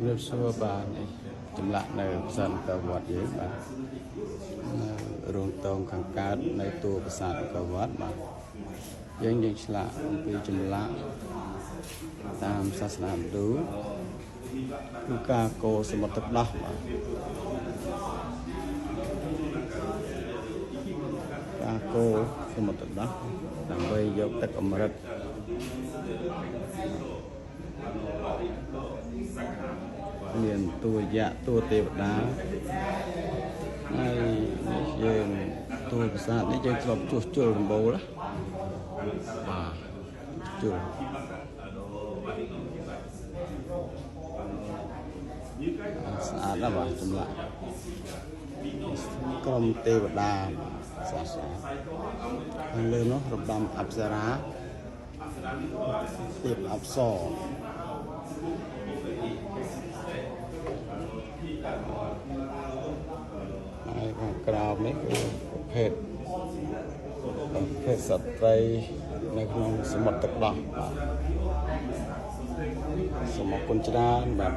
រៀបសួរបាទនេះចម្លាក់នៅផ្សារអង្គរវត្តយើងបាទរោងតងខាងកើតនៅតួប្រាសាទអង្គរវត្តបាទយើងឆ្លាក់អំពីចម្លាក់តាមសាសនាហិណ្ឌូគឺការកោសមុទ្រទឹកដោះបាទការកោសមុទ្រទឹកដោះដើម្បីយកទឹកអមฤតមានតួយៈតួទេវតាហើយយើងតួប្រាសាទនេះយើងធ្លាប់ជួសជុលដំបូលបាទជួលស្អាតណាស់បាទចម្លាក់ក្រុមទេវតាស្អាតហើយលើនោះរបាំអប្សរាទេពអប្សរហើយខាងក្រោមនេះគឺប្រភេទសត្វត្រីនៅក្នុងសមុទ្រទឹកដោះបាទសូមអរគុណច្រើនបាទ